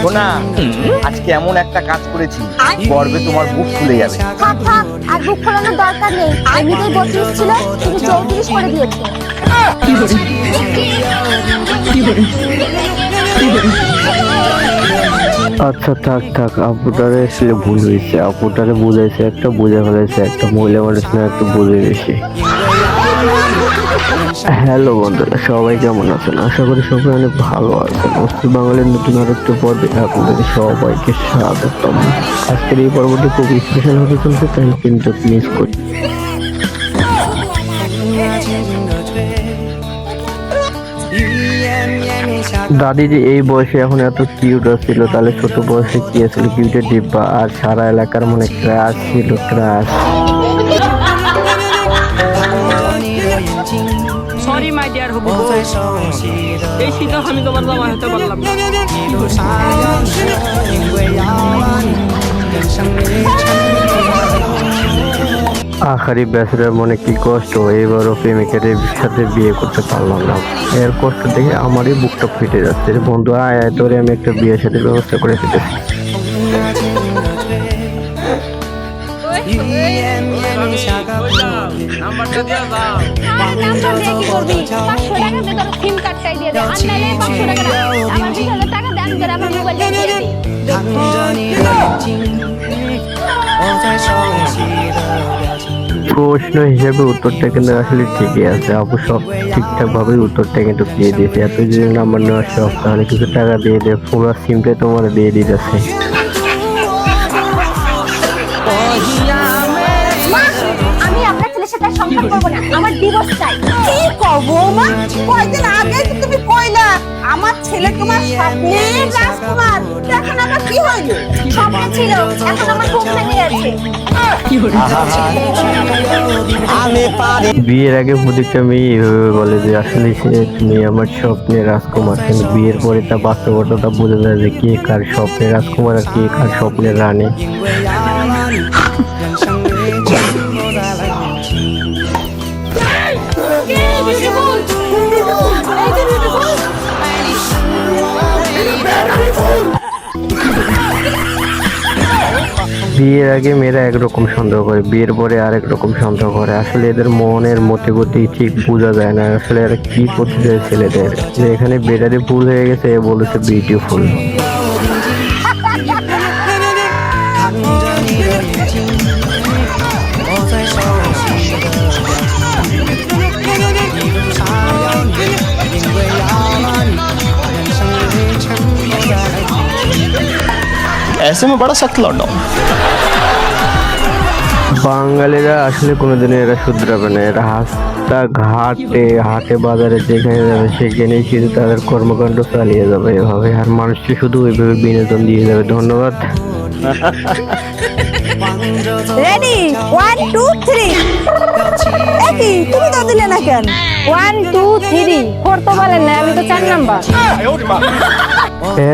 সোনা, আজকে এমন একটা কাজ করেছি গর্বে তোমার বুক ফুলে যাবে। থাক থাক, আর বুক ফোলানোর দরকার নেই। এমনিতেই 32 ছিল, তুমি 34 করে দিয়েছো। আচ্ছা থাক থাক, আপুটারে আসলে ভুল হয়েছে। আপুটারে বুঝাইছে একটা, বুঝে ফেলাইছে একটা, মহিলা মানুষ না একটু বুঝে গেছে। হ্যালো বন্ধুরা, সবাই কেমন আছেন? আশা করি সবাই অনেক ভালো আছেন। অস্থির বাঙালির নতুন আরেকটা পর্বে আপনাদের সবাইকে স্বাগতম। আজকের এই পর্বটি খুব স্পেশাল হতে চলছে, তাই কিন্তু মিস করি। দাদি যে এই বয়সে এখন এত কিউট ছিল, তাহলে ছোট বয়সে কি ছিল কিউটের ডিব্বা। আর সারা এলাকার মনে ক্রাশ ছিল, ক্রাশ। সরি মাই ডিয়ার হবু, এই শীতে আমি তোমার জামা হতে পারলাম না। আখারি ব্যাচেলার মনে কি কষ্ট, এবারও প্রেমিকের সাথে বিয়ে করতে পারলাম না। এর কষ্ট দেখে আমারই বুকটা ফেটে যাচ্ছে। বন্ধু আয় আয়, তোরে আমি একটা বিয়ের সাথে ব্যবস্থা করে দিতেছি। নাম্বারটা দিয়ে দাও। নাম্বার দিয়ে কি করবি? 500 টাকা দিয়ে তোর সিম কার্ডটাই দিয়ে দে। আর নাইলে 500 টাকা না, আমার 20,000 টাকা দেন, করে আমার মোবাইলটা দিয়ে দিই। প্রশ্ন হিসেবে উত্তরটা কিন্তু আসলে ঠিকই আছে। আপু সব ঠিকঠাক ভাবে উত্তরটা কিন্তু দিয়ে দিয়েছে। এত যদি নাম্বার নেওয়ার শখ, তাহলে কিছু টাকা দিয়ে দে, পুরো সিমটাই তোমার দিয়ে দিতেছে। মা, আমি আপনার ছেলের সাথে আর সংসার করব না, আমার ডিভোর্স চাই। কি করবো মা? কয়দিন আগে তো তুমি কইলা আমার ছেলে তোমার স্বপ্নের রাজকুমার, এখন আবার কি হইল? স্বপ্ন ছিল, এখন আমার ঘুম ভেঙে যাচ্ছে। বিয়ের আগে প্রত্যেকটা মেয়ে এইভাবে বলে যে আসলে তুমি আমার স্বপ্নের রাজকুমার, কিন্তু বিয়ের পরে তা বাস্তবতা বোঝা যায় যে কে কার স্বপ্নের রাজকুমার আর কে কার স্বপ্নের রানী। বিয়ের আগে মেয়েরা একরকম সন্দেহ করে, বিয়ের পরে আরেক রকম সন্দেহ করে। আসলে এদের মনের মতে গতি ঠিক বোঝা যায় না। আসলে এরা কি করতে চায় ছেলেদের, যে এখানে বেটারি ভুল হয়ে গেছে, এ বলেছে বিউটিফুল। ऐसे में बड़ा सख्त लौटा हूं। বাঙালিরা আসলে কোনোদিনও এরা শুধরাবে না। এরা রাস্তা ঘাটে হাটে বাজারে যেখানে যাবে সেখানেই শুধু তাদের কর্মকাণ্ড চালিয়ে যাবে এভাবে, আর মানুষকে শুধু ওইভাবে বিনোদন দিয়ে যাবে। ধন্যবাদ। রেডি 1 2 3। কি তুমি তো দিলে না কেন? 1 2 3 4 তো বলেন না, আমি তো 4 নাম্বার।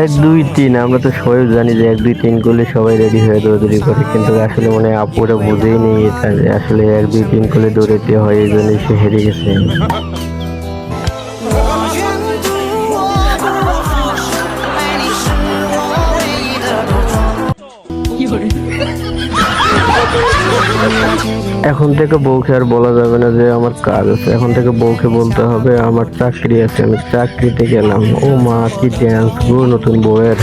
1 2 3, আমরা তো সবাই জানি যে 1 2 3 করলে সবাই রেডি হয়ে দৌড়াদৌড়ি করে, কিন্তু আসলে মানে আপুরা বুঝেই নেই এটা যে আসলে 1 2 3 করলে দৌড়াতে হয়, এই জন্যই সে হেরে গেছে। এখন থেকে বউকে আর বলা যাবে না যে আমার কাজ আছে, এখন থেকে বউকে বলতে হবে আমার চাকরি আছে, আমি চাকরিতে গেলাম। ও মা, কি ড্যান্স গো নতুন বউয়ের।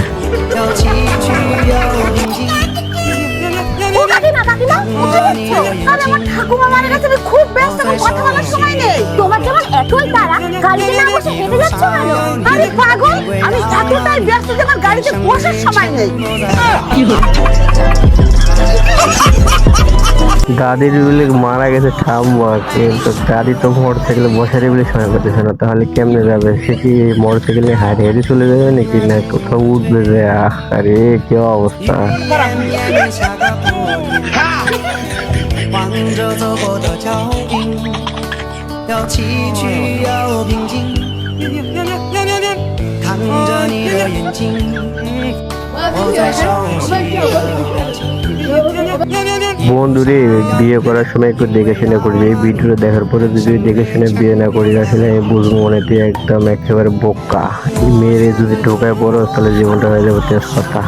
ও কাকিমা কাকিমা, কোথায় যাচ্ছ? আরে আমার ঠাকুমা মারা গেছে, আমি খুব ব্যস্ত, আমার কথা বলার সময় নেই। তোমার যেমন এতই তাড়া, গাড়িতে না বসে হেঁটে যাচ্ছ কেন? আরে পাগল, আমি এতটাই ব্যস্ত যে আমার গাড়িতে বসার সময় নেই। দাদির বলে মারা গেছে ঠাম্মা, কিন্তু দাদি তো মোটরসাইকেলে বসারে বলে সময় পাচ্ছে না, তাহলে কেমনে যাবে? সে কি মোটরসাইকেলে হাঁটে হেঁটে চলে যাবে নাকি, না কোথাও উঠবে যে? আরে কি অবস্থা। বন্ধুরে বিয়ে করার সময় একটু দেখে শুনে করবি। এই ভিডিওটা দেখার পরে যদি দেখে শুনে বিয়ে না করিস আসলে আমি বুঝবো মনে তুই একদম একেবারে বোকা। এই মেয়েরে যদি ঢোকায় পড়ো তাহলে জীবনটা হয়ে যাবে তেজপাতা।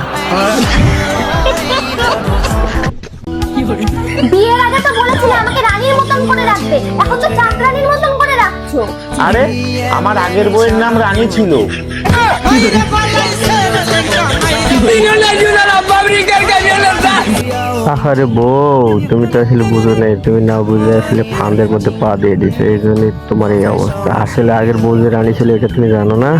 বিয়ের আগে তো বলেছিলে আমাকে রানীর মতন করে রাখবে, এখন তো চাকরানীর মতন করে রাখছো। আরে আমার আগের বইয়ের নাম রানী ছিল। আরে বউ, তুমি তো আসলে বুঝো নাই, তুমি না বুঝে আসলে ফান্দের মধ্যে পা দিয়ে দিছো, এই জন্যই তোমার এই অবস্থা। আসলে আগের বউ যে রানী ছিল এটা তুমি জানো না।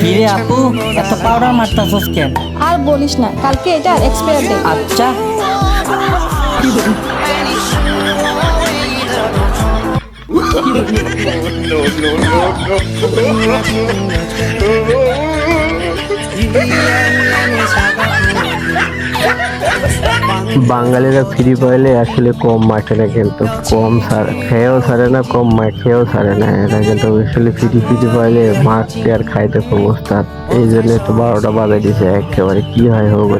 কিরে আপু, এত পাউডার মারতাছস কেন? আর বলিস না, কালকে এটা এক্সপায়ার ডেট। আচ্ছা, বাঙালিরা ফ্রি পাইলে আসলে কম মাঠে না, কিন্তু কম খেয়েও ছাড়ে না, কম মাঠ খেয়েও ছাড়ে না। এরা কিন্তু আসলে ফ্রি পাইলে মাঠকে আর খাইতে খুব ওস্তাদ। এই জন্য তো 12টা বাজে দিছে একেবারে, কি হয় হোক।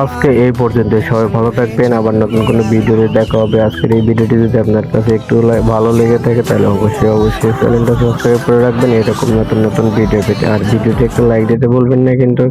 আজকে এই পর্যন্ত, সবাই ভালো থাকবেন। আবার নতুন কোনো ভিডিওতে দেখা হবে। আজকের এই ভিডিওটি যদি আপনার কাছে একটু ভালো লেগে থাকে তাহলে অবশ্যই চ্যানেলটা সাবস্ক্রাইব করে রাখবেন এরকম নতুন ভিডিও পেতে। আর ভিডিওটি একটু লাইক দিতে বলবেন না কিন্তু।